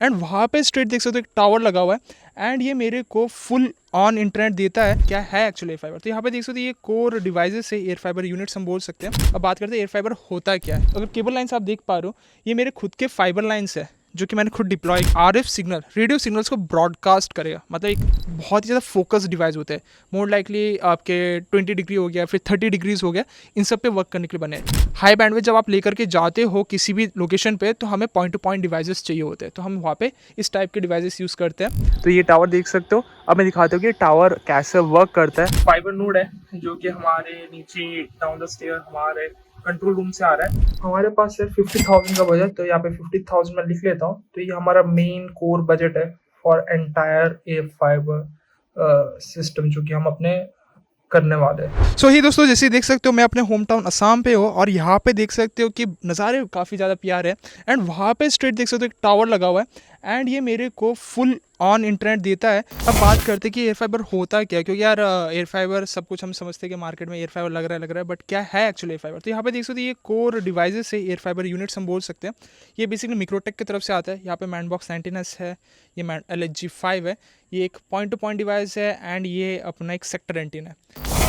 And वहाँ पे straight देख सकते हो एक टावर लगा हुआ है एंड ये मेरे को फुल ऑन इंटरनेट देता है। क्या है एक्चुअली एयर फाइबर, तो यहाँ पे देख सकते हो ये कोर डिवाइसेस है, एयर फाइबर यूनिट्स हम बोल सकते हैं। अब बात करते हैं एयर फाइबर होता क्या है। अगर केबल लाइन्स आप देख पा रहे हो, ये मेरे खुद के फाइबर लाइन्स है जो कि मैंने खुद deploy. RF signal, radio signals को ब्रॉडकास्ट करेगा, मतलब एक बहुत ही ज़्यादा फोकस डिवाइस होते हैं। मोर लाइकली आपके 20 डिग्री हो गया, फिर 30 डिग्रीज हो गया, इन सब पे वर्क करने के लिए बने हैं। हाई बैंडविड्थ जब आप लेकर के जाते हो किसी भी लोकेशन पे, तो हमें पॉइंट टू पॉइंट डिवाइसेस चाहिए होते हैं, तो हम वहाँ पे इस टाइप के डिवाइसेस यूज़ करते हैं। तो ये टावर देख सकते हो। अब मैं दिखाता हूँ कि टावर कैसे वर्क करता है। फाइबर नोड है जो कि हमारे नीचे डाउन द स्टेयर हमारे कंट्रोल रूम से आ रहा है। हमारे पास सिर्फ 50,000 का बजट, तो यहाँ पे 50,000 में लिख लेता हूँ। तो ये हमारा मेन कोर बजट है for entire A fibre system जो कि हम अपने करने वाले हैं। सो ही दोस्तों, जैसे देख सकते हो मैं अपने होम टाउन असम पे हूँ और यहाँ पे देख सकते हो कि नज़ारे काफ़ी ज़्यादा प्यारे हैं एंड वहाँ पे स्ट्रेट देख सकते हो एक टावर लगा हुआ है एंड ये मेरे को फुल ऑन इंटरनेट देता है। अब बात करते हैं कि एयर फाइबर होता क्या है, क्योंकि यार एयर फाइबर सब कुछ हम समझते हैं कि मार्केट में एयर फाइबर लग रहा है, बट क्या है एक्चुअली एयर फाइबर। तो यहाँ पे देख सकते हो ये कोर डिवाइसेस है, एयर फाइबर यूनिट्स हम बोल सकते हैं। ये बेसिकली मिक्रोटेक की तरफ से आता है। यहाँ पे मैनबॉक्स एंटीनास है, ये LHG5 है, ये एक पॉइंट टू पॉइंट डिवाइस है एंड ये अपना एक सेक्टर एंटीना है।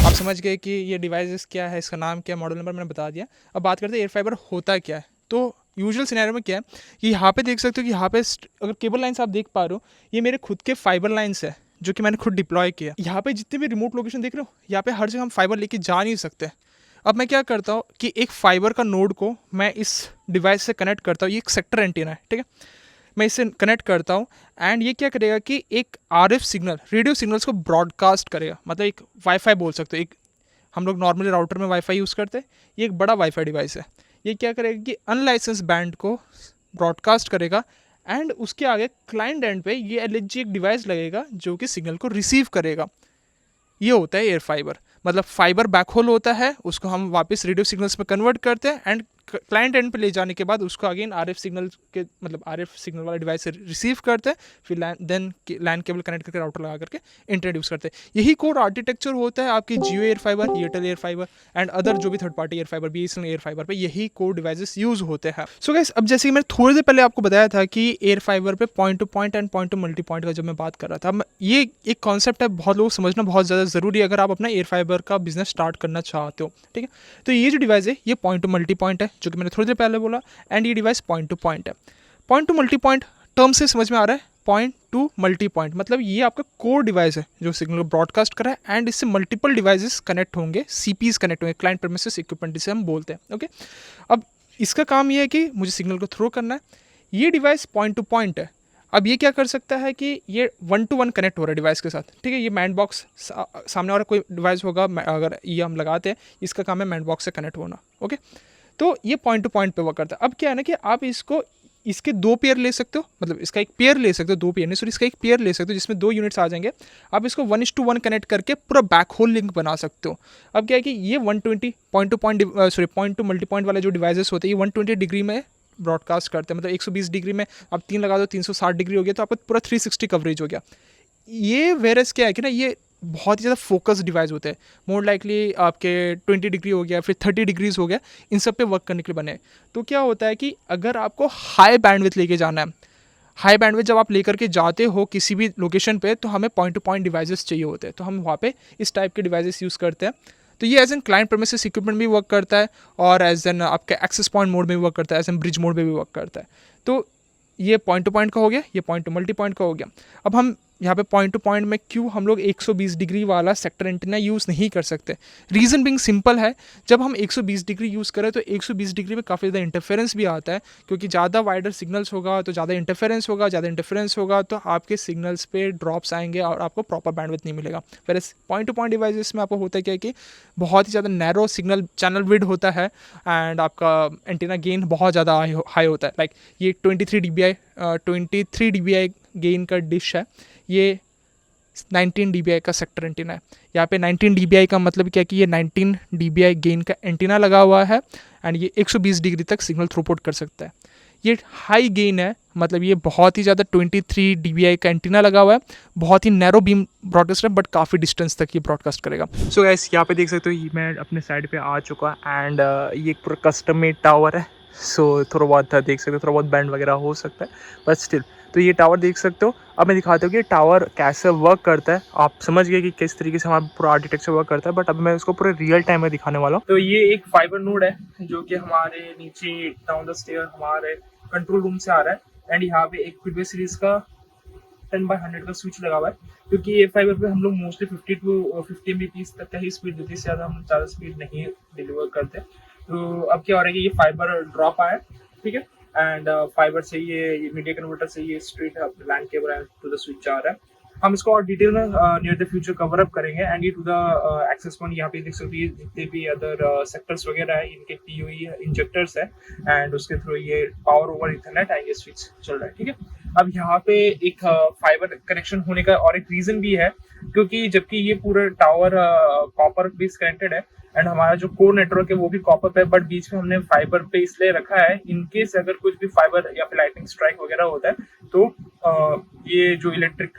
आप समझ गए कि ये डिवाइस क्या है, इसका नाम क्या है, मॉडल नंबर मैंने बता दिया। अब बात करते हैं एयर फाइबर होता क्या है। तो यूजुअल सिनेरियो में क्या है कि यहाँ पे देख सकते हो कि यहाँ पे अगर केबल लाइन्स आप देख पा रहे हो, ये मेरे खुद के फाइबर लाइन्स है जो कि मैंने खुद डिप्लॉय किया। यहाँ पे जितने भी रिमोट लोकेशन देख रहे हो, यहाँ पे हर जगह हम फाइबर लेके जा नहीं सकते। अब मैं क्या करता हूँ कि एक फाइबर का नोड को मैं इस डिवाइस से कनेक्ट करता हूँ। ये एक सेक्टर एंटीना है, ठीक है। मैं इसे कनेक्ट करता हूँ एंड ये क्या करेगा कि एक आरएफ सिग्नल, रेडियो सिग्नल्स को ब्रॉडकास्ट करेगा, मतलब एक वाईफाई बोल सकते हो। एक हम लोग नॉर्मली राउटर में वाईफाई यूज़ करते हैं, ये एक बड़ा वाईफाई डिवाइस है। ये क्या करेगा कि अनलाइसेंस बैंड को ब्रॉडकास्ट करेगा एंड उसके आगे क्लाइंट एंड पे ये LHG एक डिवाइस लगेगा जो कि सिग्नल को रिसीव करेगा। ये होता है एयर फाइबर। मतलब फाइबर बैकहोल होता है, उसको हम वापस रेडियो सिग्नल्स में कन्वर्ट करते हैं एंड क्लाइंट एंड पे ले जाने के बाद उसको अगेन आरएफ सिग्नल के, मतलब आरएफ सिग्नल वाला डिवाइस से रिसीव करते हैं, फिर देन लैन केबल कनेक्ट करके राउटर लगा करके इंट्रोड्यूस करते हैं। यही कोर आर्किटेक्चर होता है आपकी Jio air fibre, Airtel air fibre and other जो भी third party air fibre, BSNL air fibre पे यही कोर डिवाइसेस यूज होते हैं। सो गाइस, अब जैसे कि मैंने थोड़ी देर पहले आपको बताया था कि एयर फाइबर पे point two point and point two multi point का जब मैं बात कर रहा था, ये एक कॉन्सेप्ट है, बहुत लोग समझना बहुत ज़्यादा ज़रूरी है अगर आप अपना एयर फाइबर का बिजनेस स्टार्ट करना चाहते हो, ठीक है। तो ये जो डिवाइस है ये पॉइंट टू मल्टी पॉइंट है, जो कि मैंने थोड़ी देर पहले बोला, एंड ये डिवाइस पॉइंट टू पॉइंट है। Point two multi point term से समझ में आ रहा है। पॉइंट टू मल्टी पॉइंट मतलब ये आपका कोर डिवाइस है जो सिग्नल ब्रॉडकास्ट कर रहा है एंड इससे मल्टीपल डिवाइसेस कनेक्ट होंगे, CPs कनेक्ट होंगे, क्लाइंट प्रीमिसेस इक्विपमेंट जिसे हम बोलते हैं, ओके। अब इसका काम ये है कि मुझे सिग्नल को थ्रो करना है। ये डिवाइस पॉइंट टू पॉइंट है। अब ये क्या कर सकता है कि ये 1 to 1 कनेक्ट हो रहा है डिवाइस के साथ, ठीक है। ये मैन बॉक्स सामने वाला कोई डिवाइस होगा, अगर ये हम लगाते हैं, इसका काम है मैन बॉक्स से कनेक्ट होना, ओके। तो ये पॉइंट टू पॉइंट पे वर्क करता है। अब क्या है ना कि आप इसको, इसके दो पेयर ले सकते हो, मतलब इसका एक पेयर ले सकते हो, दो पेयर नहीं सॉरी, इसका एक पेयर ले सकते हो जिसमें 2 यूनिट्स आ जाएंगे। आप इसको 1:1 कनेक्ट करके पूरा बैक होल लिंक बना सकते हो। अब क्या है कि ये 120 point two point sorry point two multi point वाले जो डिवाइसेस होते हैं, ये 120 डिग्री में ब्रॉडकास्ट करते हैं। मतलब 120 डिग्री में आप 3 लगा दो, 360 डिग्री हो गया, तो आपका पूरा 360 कवरेज हो गया। ये वेरस क्या है कि ना, ये बहुत ही ज़्यादा फोकस डिवाइस होते हैं। मोर लाइकली आपके 20 डिग्री हो गया, फिर 30 डिग्रीज हो गया, इन सब पे वर्क करने के लिए बने। तो क्या होता है कि अगर आपको हाई बैंडविड्थ लेके जाना है, हाई बैंडविड्थ जब आप लेकर के जाते हो किसी भी लोकेशन पे, तो हमें पॉइंट टू पॉइंट डिवाइसेस चाहिए होते हैं, तो हम वहाँ पे इस टाइप के डिवाइसेस यूज़ करते हैं। तो ये as an client premises equipment भी वर्क करता है और एज एन आपके एक्सेस पॉइंट मोड में भी वर्क करता है, एज एन ब्रिज मोड में भी वर्क करता है। तो ये पॉइंट टू पॉइंट का हो गया, ये पॉइंट टू मल्टी पॉइंट का हो गया। अब हम यहाँ पे पॉइंट टू पॉइंट में क्यों हम लोग 120 डिग्री वाला सेक्टर एंटीना यूज़ नहीं कर सकते? रीज़न बिंग सिंपल है, जब हम 120 डिग्री यूज़ करें तो 120 डिग्री में काफ़ी ज़्यादा इंटरफेरेंस भी आता है, क्योंकि ज़्यादा वाइडर सिग्नल्स होगा तो ज़्यादा इंटरफेरेंस होगा, ज़्यादा इंटरफेरेंस होगा तो आपके सिग्नल्स पे ड्रॉप्स आएंगे और आपको प्रॉपर बैंडविड्थ नहीं मिलेगा। फिर पॉइंट टू पॉइंट डिवाइसेस में आपको होता है क्या कि बहुत ही ज़्यादा नैरो सिग्नल चैनल विड्थ होता है एंड आपका एंटीना गेन बहुत ज़्यादा हाई होता है। लाइक ये 23 dBi गेन का डिश है, ये 19 dBi का सेक्टर एंटीना है। यहाँ पे 19 dBi का मतलब क्या कि ये 19 dBi गेन का एंटीना लगा हुआ है एंड ये 120 डिग्री तक सिग्नल थ्रूपुट कर सकता है। ये हाई गेन है, मतलब ये बहुत ही ज़्यादा 23 dBi का एंटीना लगा हुआ है, बहुत ही नैरो बीम ब्रॉडकास्ट है, बट काफ़ी डिस्टेंस तक ये ब्रॉडकास्ट करेगा। सो गाइस, यहाँ पे देख सकते हो मैं अपने साइड पे आ चुका एंड ये एक पूरा कस्टम मेड टावर है। सो थोड़ा बहुत देख सकते हो, थोड़ा बहुत बैंड वगैरह हो सकता है, बट स्टिल तो ये टावर देख सकते हो। अब मैं दिखाता हूँ कि टावर कैसे वर्क करता है। आप समझ गए कि किस तरीके से हमारा पूरा आर्किटेक्चर वर्क करता है, बट अब मैं उसको पूरे रियल टाइम में दिखाने वाला हूँ। तो ये एक फाइबर नोड है जो कि हमारे नीचे डाउन द स्टेयर हमारे कंट्रोल रूम से आ रहा है। एंड यहाँ पे एक फीडबैक सीरीज का 10/100 का स्विच लगा हुआ है, क्योंकि ये फाइबर पे हम लोग मोस्टली 50 टू 50 Mbps तक का ही स्पीड देते हैं, इससे ज़्यादा हम ज़्यादा स्पीड नहीं डिलीवर करते। तो अब क्या हो रहा है कि ये फाइबर ड्रॉप आया, ठीक है, एंड फाइबर से ये मीडिया कन्वर्टर से ये straight land cable to the switch जा रहा है। हम इसको और डिटेल में near the future cover up करेंगे। एंड ये टू द एक्सेस पॉइंट यहाँ पे देख सकते हो, ये जितने भी अदर सेक्टर्स वगैरह है इनके पीओई इंजेक्टर्स है, एंड उसके थ्रू ये पावर ओवर इथरनेट एंड ये स्विच चल रहा है, ठीक है। अब यहाँ पे एक फाइबर कनेक्शन होने का और एक रीजन भी है, क्योंकि जबकि ये पूरा टावर कॉपर बेस कनेक्टेड है एंड हमारा जो कोर नेटवर्क है वो भी कॉपर पे, बट बीच में हमने फाइबर पे इसलिए रखा है इनकेस अगर कुछ भी फाइबर या फिर लाइटिंग स्ट्राइक वगैरह होता है तो ये जो इलेक्ट्रिक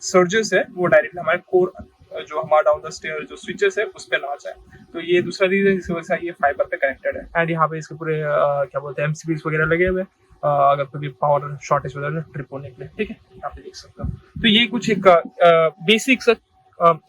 सर्जेस है वो डायरेक्टली हमारे कोर जो हमारा डाउन द स्टेयर जो स्विचेस है उस पर ना जाए। तो ये दूसरा रीजन इस वजह से ये फाइबर पे कनेक्टेड है। एंड यहाँ पे इसके पूरे क्या बोलते हैं एमसीबीज वगैरह लगे हुए हैं, अगर कभी पावर शॉर्टेज हो जाए ट्रिप होने के लिए, ठीक है, यहाँ पे देख सकते हो। तो ये कुछ एक बेसिक सा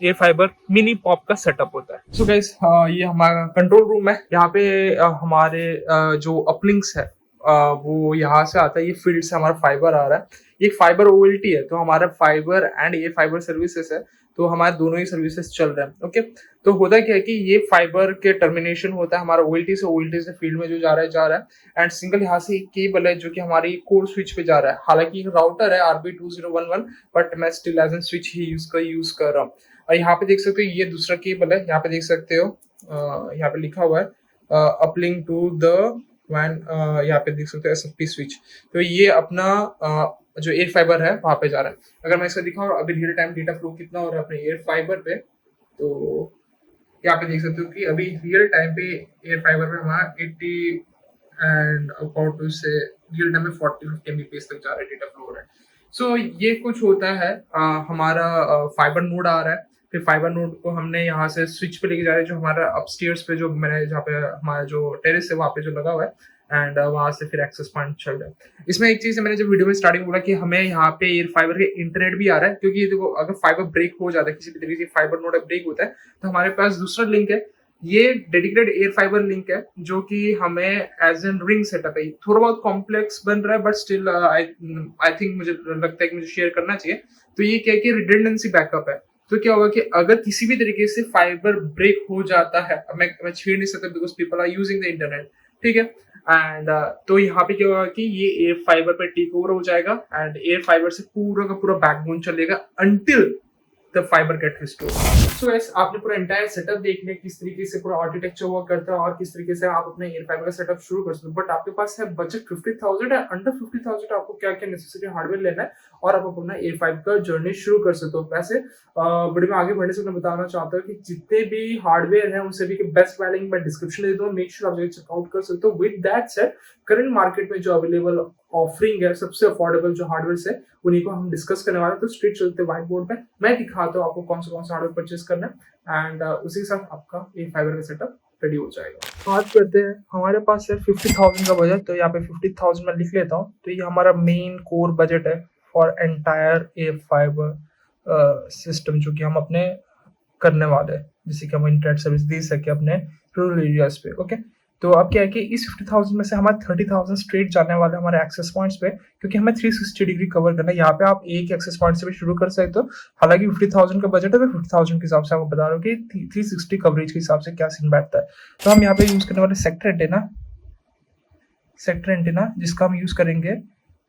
एयर फाइबर मिनी पॉप का सेटअप होता है। सो गाइस, ये हमारा कंट्रोल रूम है। यहाँ पे हमारे जो अपलिंक्स है वो यहाँ से आता है, ये फील्ड से हमारा फाइबर आ रहा है। ये फाइबर ओएलटी है, तो हमारा फाइबर एंड ये फाइबर सर्विसेज है, तो हमारे दोनों ही सर्विसेज चल रहे हैं। ओके, तो होता क्या है कि ये फाइबर के टर्मिनेशन होता है हमारा ओएलटी से फील्ड में जो जा रहा है एंड सिंगल यहाँ से एक केबल है जो कि हमारी कोर स्विच पे जा रहा है। हालांकि एक राउटर है RB2011, बट मैं स्टिल एज एन स्विच ही यूज कर रहा हूँ। और यहाँ पे देख सकते हो ये दूसरा केबल है, यहाँ पे देख सकते हो यहाँ पे लिखा हुआ है अपलिंक टू द वैन, यहाँ पे देख सकते हो SFP स्विच। तो ये अपना जो एयर फाइबर है वहां पे जा रहा है। अगर मैं इसको दिखाऊं अभी रियल टाइम डेटा फ्लो कितना हो रहा है अपने एयर फाइबर पे, तो यहाँ पे देख सकते हो कि अभी रियल टाइम पे एयर फाइबर पे हमारा 80 एंड अबाउट टू से रियल टाइम में 40-50 Mbps तक जा रहा है, डेटा फ्लो हो रहा है। सो ये कुछ होता है, हमारा फाइबर नोड आ रहा है, फिर फाइबर नोड को हमने यहाँ से स्विच पे लेके जा रहे हैं जो हमारा अपस्टेयर्स पे जो मैंने जहाँ पे हमारा जो टेरेस है वहाँ पे जो लगा हुआ है, एंड वहां से फिर एक्सेस पॉइंट चल रहा है। इसमें एक चीज मैंने जब वीडियो में स्टार्टिंग बोला कि हमें यहाँ पे एयर फाइबर के इंटरनेट भी आ रहा है, क्योंकि देखो अगर फाइबर ब्रेक हो जाता है किसी भी तरीके से फाइबर नोड ब्रेक होता है तो हमारे पास दूसरा लिंक है, ये डेडिकेटेड एयर फाइबर लिंक है जो कि हमें एज एन रिंग सेटअप है। थोड़ा बहुत कॉम्प्लेक्स बन रहा है बट स्टिल आई थिंक मुझे लगता है कि मुझे शेयर करना चाहिए। तो ये क्या कि रिडंडेंसी बैकअप है। तो क्या होगा कि अगर किसी भी तरीके से फाइबर ब्रेक हो जाता है, मैं छेड़ नहीं सकता because people are using the internet, ठीक है, एंड तो यहाँ पे क्या होगा कि ये एयर फाइबर पे टेक ओवर हो जाएगा एंड एयर फाइबर से पूरा का पूरा बैकबोन चलेगा until the fibre get restored. So guys, आपने पूरा एंटायर सेटअप देख लिया किस तरीके से पूरा आर्किटेक्चर वर्क करता है और किस तरीके से आप अपने एयर फाइबर का सेटअप शुरू कर सकते हो। बट आपके पास है बजट 50,000 है, अंडर 50,000 आपको क्या क्या नेसेसरी हार्डवेयर लेना है और आप अपना एयर फाइबर का जर्नी शुरू कर सकते हो। वैसे वीडियो में आगे बढ़ने से मैं बताना चाहता हूँ कि जितने भी हार्डवेयर है उनसे भी बेस्ट वाले मैं डिस्क्रिप्शन दे दूंगा, मेक श्योर आप जाकर चेकआउट कर सकते हो। With that said, current market में जो अवेलेबल ऑफरिंग है सबसे अफोर्डेबल जो हार्डवेयर है उन्हीं को हम डिस्कस करने वाले हैं। तो स्ट्रेट चलते व्हाइट बोर्ड पे मैं दिखाता हूँ आपको कौन सा हार्डवेयर परचेस करना है एंड उसी के साथ आपका एयर फाइबर का सेटअप रेडी हो जाएगा। बात करते हैं, हमारे पास है 50,000 का बजट, तो यहाँ पे 50,000 में लिख लेता हूँ। तो ये हमारा मेन कोर बजट है for entire air fibre system जो कि हम अपने करने वाले हैं, जिससे कि हम इंटरनेट सर्विस दे सके अपने रूरल एरियाज पे। ओके, तो अब क्या है कि इस 50,000 में से हमारे 30,000 स्ट्रेट जाने वाले हमारे एक्सेस पॉइंट्स पे, क्योंकि हमें 360 डिग्री कवर करना है। यहाँ पे आप एक एक्सेस पॉइंट से भी शुरू कर सकते हो, हालांकि 50,000 का बजट है, मैं 50,000 के हिसाब से आपको बता रहा हूँ कि 360 कवरेज के हिसाब से क्या सीन बैठता है। तो हम यहाँ पे यूज करने वाले सेक्टर एंटेना जिसका हम यूज करेंगे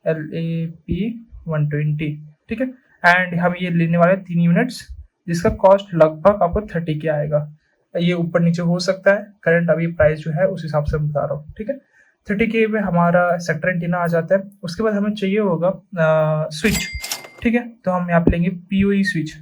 LAP120, ठीक है, एंड हम ये लेने वाले 3 यूनिट्स जिसका कॉस्ट लगभग आपको 30 के आएगा। ये ऊपर नीचे हो सकता है, करंट अभी प्राइस जो है उस हिसाब से मैं बता रहा हूँ, ठीक है। 30K में हमारा सेक्टर एंटीना आ जाता है। उसके बाद हमें चाहिए होगा स्विच, ठीक है, तो हम यहाँ पे लेंगे PoE स्विच,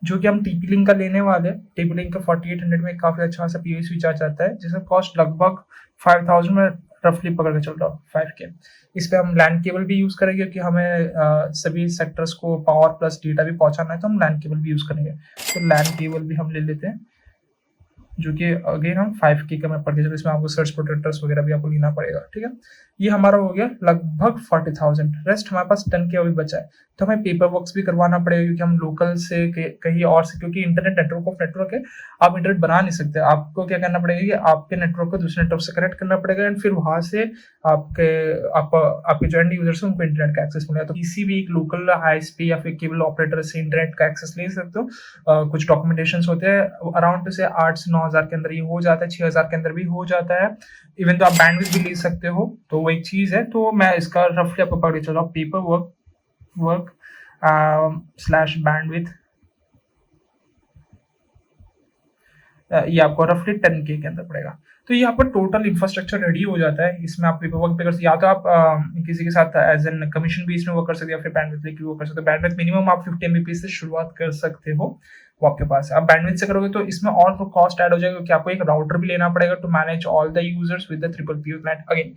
जो कि हम TP लिंक का लेने वाले हैं। TP लिंक का 4800 में काफी अच्छा सा PoE स्विच आ जाता है जिसका कॉस्ट लगभग 5,000 में रफली पकड़ के चल रहा हूँ, 5K। इस पे हम लैंड केबल भी यूज करेंगे क्योंकि हमें सभी सेक्टर्स को पावर प्लस डेटा भी पहुंचाना है, तो हम लैंड केबल भी यूज करेंगे। तो लैंड केबल भी हम ले लेते हैं जो कि अगेन हम 5K का मैं पढ़ के चलो, इसमें आपको सर्च प्रोटेक्टर्स वगैरह भी आपको लेना पड़ेगा, ठीक है। ये हमारा हो गया लगभग 40,000। रेस्ट हमारे पास 10K अभी बचा है, तो हमें पेपर वर्क्स भी करवाना पड़ेगा क्योंकि हम लोकल से कहीं और से, क्योंकि इंटरनेट नेटवर्क ऑफ नेटवर्क है, आप इंटरनेट बना नहीं सकते। आपको क्या करना पड़ेगा कि आपके नेटवर्क को दूसरे नेटवर्क से कनेक्ट करना पड़ेगा एंड फिर वहां से आपके जो एंड यूजर्स हैं उनको इंटरनेट का एक्सेस मिलेगा। तो किसी भी एक लोकल आईएसपी या फिर केबल ऑपरेटर से इंटरनेट का एक्सेस ले सकते हो। कुछ डॉक्यूमेंटेशन होते हैं अराउंड से 8 से 9 हज़ार के अंदर ये हो जाता है, 6 हज़ार के अंदर भी हो जाता है। इवन तो आप बैंडविड्थ भी ले सकते हो, तो वो एक चीज है। तो मैं इसका रफली आपको पढ़ के चल रहा हूँ। पेपर वर्क स्लैश बैंडविड्थ, ये आपको रफली 10K के अंदर पड़ेगा। तो ये आपका टोटल इंफ्रास्ट्रक्चर रेडी हो जाता है। इसमें आप पेपर वर्क पे कर सकते, या तो आप किसी के साथ एज एन कमीशन बेस में वर्क कर सकते हो या फिर बैंडविड्थ लेके वर्क कर सकते हो। बैंडविड्थ मिनिमम आप 50 Mbps से शुरुआत कर सकते हो, वो आपके पास है। आप बैंडविड्थ से करोगे तो इसमें और तो कॉस्ट ऐड हो जाएगा क्योंकि आपको एक राउटर भी लेना पड़ेगा to manage all the users with the PPP client. Again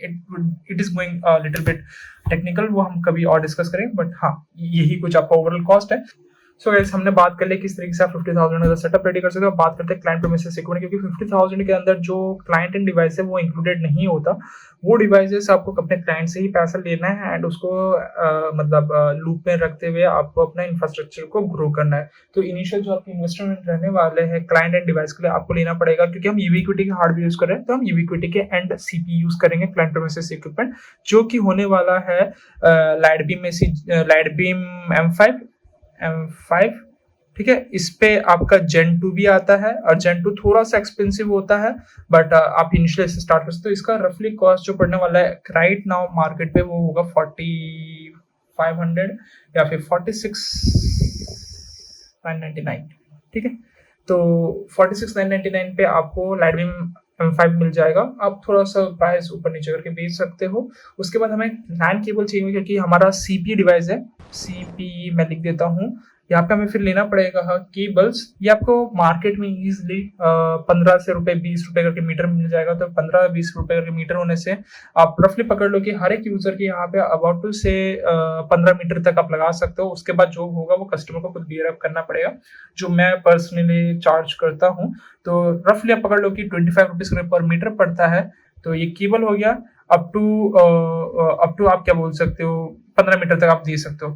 it is going little bit technical, वो हम कभी और डिस्कस करेंगे, बट हाँ यही कुछ आपका ओवरऑल कॉस्ट है। सो गाइस, हमने बात कर ली किस तरीके से आप 50,000 का सेटअप रेडी कर सकते हो। बात करते हैं क्लाइंट प्रीमिसेस इक्विपमेंट, क्योंकि 50,000 के अंदर जो क्लाइंट एंड डिवाइस है वो इंक्लूडेड नहीं होता। वो डिवाइसेस आपको अपने क्लाइंट से ही पैसा लेना है एंड उसको मतलब लूप में रखते हुए आपको अपना इंफ्रास्ट्रक्चर को ग्रो करना है। तो इनिशियल जो आपके इन्वेस्टमेंट रहने वाले हैं क्लाइंट एंड डिवाइस के लिए आपको लेना पड़ेगा, क्योंकि हम यूबिक्विटी के हार्डवेयर यूज कर रहे हैं, तो हम यूबिक्विटी के एंड सीपी यूज करेंगे क्लाइंट प्रीमिसेस इक्विपमेंट, जो कि होने वाला है लाइटबीम M5, ठीक है। इस पे आपका Gen 2 भी आता है और Gen 2 थोड़ा सा एक्सपेंसिव होता है, बट आप इनिशियली से स्टार्ट कर सकते हो। इसका रफली कॉस्ट जो पड़ने वाला है राइट नाउ मार्केट पे वो होगा 4500 या फिर 46,999, ठीक है। तो 46,999 पे आपको लाइटबीम M5 मिल जाएगा। आप थोड़ा सा प्राइस ऊपर नीचे करके बेच सकते हो। उसके बाद हमें LAN केबल चाहिए क्योंकि हमारा CP डिवाइस है। CP मैं लिख देता हूँ। यहाँ पे हमें फिर लेना पड़ेगा केबल्स। ये आपको मार्केट में इजीली 15 से रुपए 20 रुपए करके मीटर मिल जाएगा। तो 15-20 रुपए करके मीटर होने से आप रफली पकड़ लो कि हर एक यूजर के यहाँ पे अबाउट टू से 15 मीटर तक आप लगा सकते हो। उसके बाद जो होगा वो कस्टमर को खुद बियर अप करना पड़ेगा, जो मैं पर्सनली चार्ज करता हूँ। तो रफली आप पकड़ लो कि 25 रुपीज पर मीटर पड़ता है। तो ये केबल हो गया। अप टू आप क्या बोल सकते हो 15 मीटर तक आप दे सकते हो,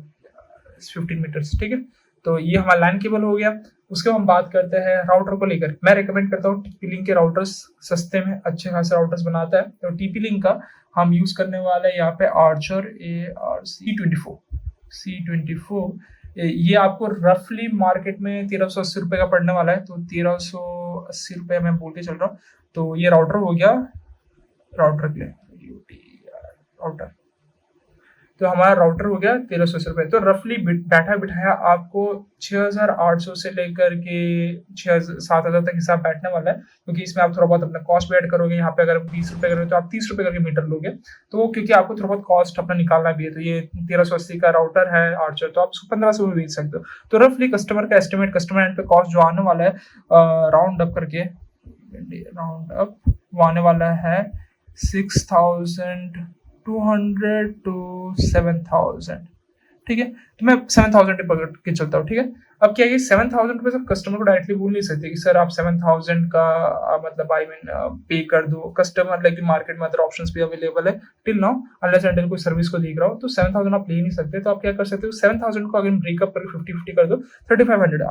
15 मीटर्स, ठीक है। तो ये हमारा लैन केबल हो गया। उसके बाद हम बात करते हैं राउटर को लेकर। मैं रेकमेंड करता हूँ TP-Link के राउटर्स, सस्ते में अच्छे खासे राउटर्स बनाता है। तो TP-Link का हम यूज करने वाला है यहाँ पे आर्चर C24। ये आपको रफली मार्केट में 1380 रुपए का पड़ने वाला है। तो 1380 रुपए मैं बोल के चल रहा हूँ। तो ये राउटर हो गया, राउटर के लिए राउटर, तो हमारा राउटर हो गया 1380 रुपए। तो रफली बैठा बिठाया आपको 6,800 से लेकर के 7,000 तक हिसाब बैठने वाला है, क्योंकि इसमें आप थोड़ा बहुत अपना कॉस्ट भी ऐड करोगे। यहाँ पे अगर 20 रुपए करोगे तो आप 30 रुपए करके मीटर लोगे, तो क्योंकि आपको थोड़ा बहुत कॉस्ट अपना निकालना भी है। तो ये 1380 का राउटर है आर्चर, तो आप उसको 1500 में बेच सकते हो। तो रफली कस्टमर का एस्टिमेट, कस्टमर एंड पे कॉस्ट जो आने वाला है राउंड अप वो आने वाला है 6,200 to 7,000, ठीक है। तो मैं 7,000 पकड़ के चलता हूँ, ठीक है। अब क्या है 7,000 रुपए कस्टमर को डायरेक्टली बोल नहीं सकते कि सर आप 7,000 का मतलब पे कर दो। कस्टमर लाइक मार्केट में अदर ऑप्शंस भी अवेलेबल है टिल नाउ, अनलेस एंड कोई सर्विस को देख रहा हो। तो 7,000 आप ले नहीं सकते, तो आप क्या कर सकते हो 7,000 को अगर ब्रेकअप करके 50-50 कर दो 3,500।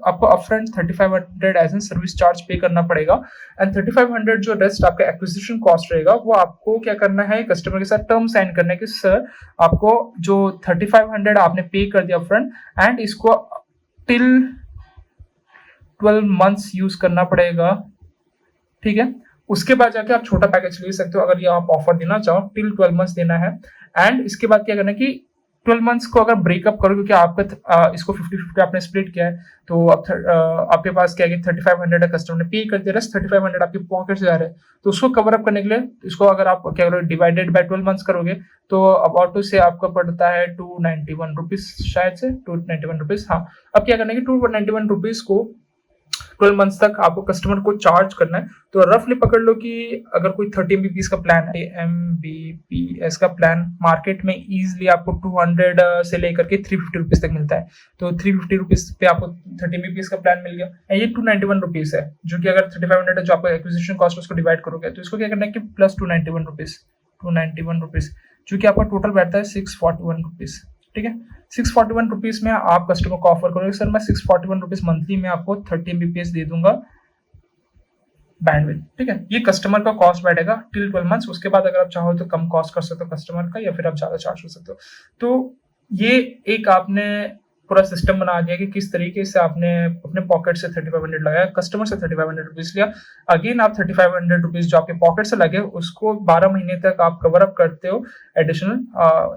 आपको upfront 3,500 as an service charge pay करना पड़ेगा एंड 3,500 जो रेस्ट आपका एक्विजिशन कॉस्ट रहेगा वो आपको क्या करना है कस्टमर के साथ टर्म साइन करना है कि सर आपको जो 3,500 आपने पे कर दिया अपफ्रंट एंड इसको टिल 12 मंथ्स यूज करना पड़ेगा, ठीक है। उसके बाद जाके आप छोटा पैकेज ले सकते हो अगर ये आप ऑफर देना चाहो। टिल 12 मंथ्स देना है एंड इसके बाद क्या करना है कि 12 मंथ्स को अगर ब्रेकअप करो, क्योंकि आपका इसको 50-50 आपने स्प्लिट किया है, तो अब आपके पास क्या है कि 3,500 कस्टमर ने पे कर दिया, रस्ट 3,500 आपके पॉकेट से जा रहे हैं। तो उसको कवर अप करने के लिए इसको अगर आप क्या करो डिवाइडेड बाय 12 मंथ्स करोगे तो अबाउट से आपका पड़ता है 291 रुपीज, शायद से 291 रुपीज। हाँ, अब क्या करना है कि 291 रुपीज को 12 मंथ्स तक आपको कस्टमर को चार्ज करना है। तो रफली पकड़ लो कि अगर कोई 30 एमबीपीएस का प्लान है, एमबीपीएस का प्लान मार्केट में इजीली आपको 200 से लेकर के 350 रुपीज तक मिलता है। तो 350 रुपीज पे आपको 30 एमबीपीएस का प्लान मिल गया। ये 291 रुपीज है, जो कि अगर 3500 है जो आपका एक्विजिशन कॉस्ट है उसको डिवाइड करोगे तो इसको क्या करना है कि प्लस 291 रुपीज, जो कि आपका टोटल बैठता है 641 रुपीज। ठीक है, 641 रुपीज में आप कस्टमर को ऑफर करोगे, सर मैं 641 रुपीज मंथली में आपको 30 एमबीपीएस दे दूंगा बैंडविड्थ। ठीक है, ये कस्टमर का कॉस्ट बैठेगा टिल 12 मंथ्स। उसके बाद अगर आप चाहो तो कम कॉस्ट कर सकते हो कस्टमर का, या फिर आप ज्यादा चार्ज कर सकते हो। तो ये एक आपने पूरा सिस्टम बना दिया कि किस तरीके से आपने अपने पॉकेट से 3500 लगाया, कस्टमर से 3500 रुपीज लिया। अगेन आप 3500 रुपीज जो आपके पॉकेट से लगे उसको 12 महीने तक आप कवर अप करते हो एडिशनल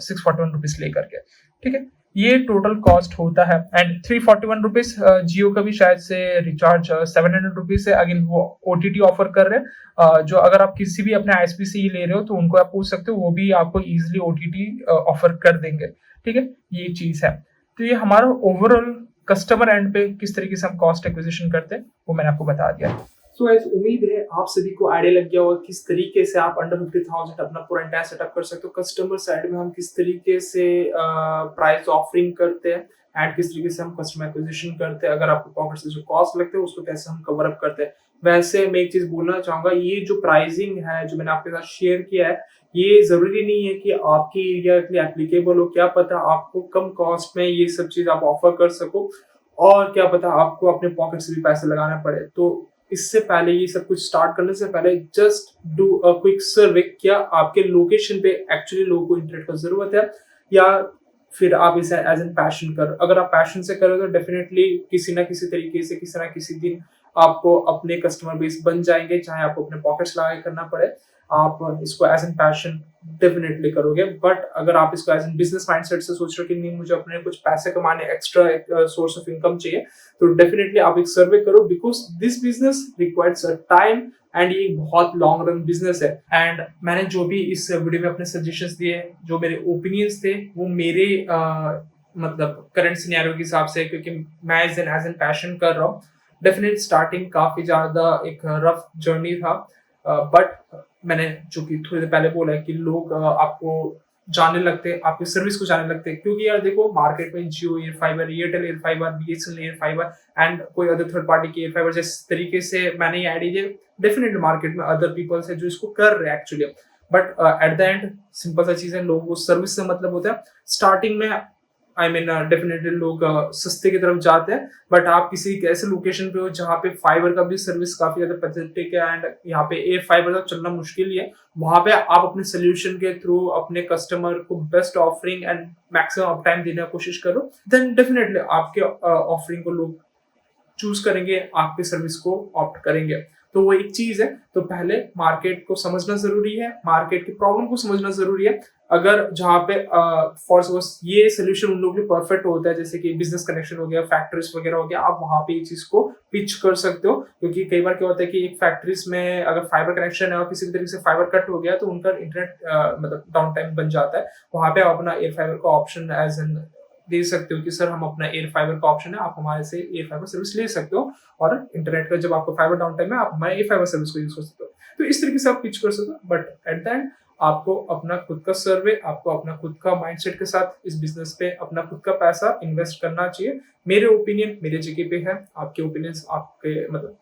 641 रुपीज लेकर के। ठीक है, ये टोटल कॉस्ट होता है। एंड 341 रुपीज जियो का भी शायद से रिचार्ज 700 रुपीज है। अगेन वो ओटीटी ऑफर कर रहे हैं, जो अगर आप किसी भी अपने आईएसपी से ही ले रहे हो तो उनको आप पूछ सकते हो, वो भी आपको इजिली ओटीटी ऑफर कर देंगे। ठीक है, ये चीज है। तो ये हमारा ओवरऑल कस्टमर एंड पे किस तरीके से हम कॉस्ट एक्विजिशन करते हैं वो मैंने आपको बता दिया। सो गाइस, उम्मीद है आप सभी को आइडिया लग गया होगा किस तरीके से आप अंडर 50,000 अपना पूरा एंटायर सेटअप कर सकते हो। कस्टमर साइड में हम किस तरीके से प्राइस ऑफरिंग करते हैं एंड किस तरीके से हम कस्टमर एक्विजिशन करते हैं, अगर आपको पॉकेट से जो कॉस्ट लगते हैं उसको कैसे हम कवर अप करते हैं। वैसे मैं एक चीज बोलना चाहूंगा, ये जो प्राइसिंग है जो मैंने आपके साथ शेयर किया है, ये जरूरी नहीं है कि आपके एरिया के लिए एप्लीकेबल हो। क्या पता आपको कम कॉस्ट में ये सब चीज आप ऑफर कर सको, और क्या पता आपको अपने पॉकेट से भी पैसे लगाना पड़े। तो इससे पहले, ये सब कुछ स्टार्ट करने से पहले, जस्ट डू अ क्विक सर्वे। क्या आपके लोकेशन पे एक्चुअली लोगों को इंटरनेट की जरूरत है, या फिर आप इसे एज एन पैशन कर। अगर आप पैशन से करो तो डेफिनेटली किसी ना किसी तरीके से किसी ना किसी दिन आपको अपने कस्टमर बेस बन जाएंगे, चाहे आपको अपने पॉकेट्स लगा के करना पड़े। आप इसको एज एन पैशन डेफिनेटली करोगे। बट अगर आप इसको एज एन बिजनेस माइंडसेट से सोच रहे हो कि नहीं मुझे अपने कुछ पैसे कमाने, एक्स्ट्रा एक सोर्स ऑफ इनकम चाहिए, तो डेफिनेटली आप एक सर्वे करो, because this business requires a time and ये बहुत लॉन्ग रन बिजनेस है। एंड मैंने जो भी इस वीडियो में अपने सजेशंस दिए, जो मेरे ओपिनियंस थे, वो मेरे मतलब करंट सिनेरियो के हिसाब से, क्योंकि मैं एज एन पैशन कर रहा हूँ। डेफिनेट स्टार्टिंग काफी ज्यादा एक रफ जर्नी था, बट मैंने जो कि थोड़ी देर पहले बोला है कि लोग आपको जानने लगते, आपकी सर्विस को जानने लगते, क्योंकि यार देखो मार्केट में Jio air fibre, Airtel air fibre, BSNL air fibre and कोई अदर थर्ड पार्टी की एयर फाइबर, जिस तरीके से मैंने ये आईडी दिया, डेफिनेटली मार्केट में अदर पीपल्स है जो इसको कर रहे हैं actually. But at the end simple सा चीज है, लोगों को सर्विस से मतलब होता है। स्टार्टिंग में डेफिनेटली लोग सस्ते की तरफ जाते हैं, बट आप किसी ऐसे लोकेशन पे हो जहाँ पे फाइबर का भी सर्विस काफी ज्यादा पैथेटिक है एंड यहाँ पे एयर फाइबर तक चलना मुश्किल ही है, वहां पे आप अपने सोल्यूशन के थ्रू अपने कस्टमर को best offering and maximum up time देने की कोशिश करो, देन डेफिनेटली आपके ऑफरिंग को लोग चूज करेंगे, आपके सर्विस को ऑप्ट करेंगे। तो वो एक चीज है। तो पहले मार्केट को समझना जरूरी है, मार्केट की प्रॉब्लम को समझना जरूरी है। अगर जहाँ पे फॉर सपोज ये सोल्यूशन उन लोगों के लिए परफेक्ट होता है, जैसे कि बिजनेस कनेक्शन हो गया, फैक्ट्रीज वगैरह हो गया, आप वहां पे ये चीज को पिच कर सकते हो। क्योंकि कई बार क्या होता है कि एक फैक्ट्रीज में अगर फाइबर कनेक्शन है और किसी भी तरीके से फाइबर कट हो गया तो उनका इंटरनेट मतलब डाउन टाइम बन जाता है। वहां पे आप अपना एयर फाइबर का ऑप्शन एज एन दे सकते हो कि सर हम अपना एयर फाइबर का ऑप्शन है, आप हमारे से एयर फाइबर सर्विस ले सकते हो, और इंटरनेट का जब आपको फाइबर डाउन टाइम है आप हमारे एयर फाइबर सर्विस को यूज कर सकते हो। तो इस तरीके से आप पिच कर सकते हो। बट एट द एंड आपको अपना खुद का सर्वे, आपको अपना खुद का माइंडसेट के साथ इस बिजनेस पे अपना खुद का पैसा इन्वेस्ट करना चाहिए। मेरे ओपिनियन मेरे जगह पे है, आपके ओपिनियंस आपके मतलब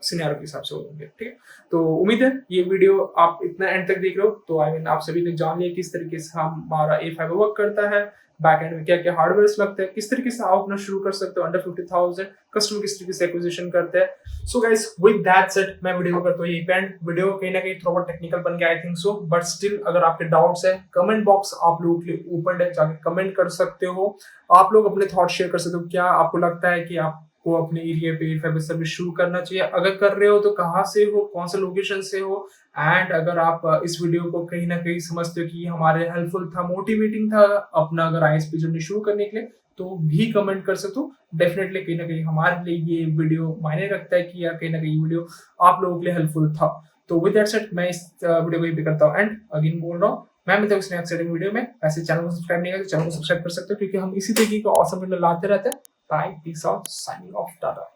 सिनेरियो के हिसाब से होंगे। ठीक है, तो उम्मीद है ये वीडियो आप इतना एंड तक देख रहे हो, तो आप सभी ने जान लिया किस तरीके से हमारा एयर फाइबर वर्क करता है, बैक एंड में क्या क्या हार्डवेयर लगते हैं, किस तरीके से आप अपना शुरू कर सकते हो अंडर 50,000, कस्टमर किस तरीके से एक्विजिशन करते हैं। So guys, with that said मैं वीडियो करता हूँ यही एंड। वीडियो कहीं ना कहीं थोड़ा टेक्निकल बन गया I think so, but still अगर आपके डाउट्स है, कमेंट बॉक्स आप लोगों के लिए ओपन है, जाके कमेंट कर सकते हो। आप लोग अपने थॉट शेयर कर सकते हो, क्या आपको लगता है कि आप को अपने एरिया पे एयर फाइबर सर्विस शुरू करना चाहिए, अगर कर रहे हो तो कहाँ से हो, कौन सा लोकेशन से हो। एंड अगर आप इस वीडियो को कहीं ना कहीं समझते हो कि हमारे हेल्पफुल था, मोटिवेटिंग था अपना अगर आईएसपी जर्नी शुरू करने के लिए, तो भी कमेंट कर सकते हो। डेफिनेटली कहीं ना कहीं हमारे लिए ये वीडियो मायने रखता है कि यार कहीं ना कहीं वीडियो आप लोगों के लिए हेल्पफुल था। तो विद दैट सेड मैं इस वीडियो को यही करता हूँ एंड अगेन बोल रहा हूँ मैं मिलता हूँ इस नेक्स्ट वीडियो में। वैसे चैनल को सब्सक्राइब नहीं किया तो चैनल को सब्सक्राइब कर सकते हो, क्योंकि हम इसी तरीके का ऑसम वीडियो लाते रहते हैं। Bye. Peace out. Signing off. Tata.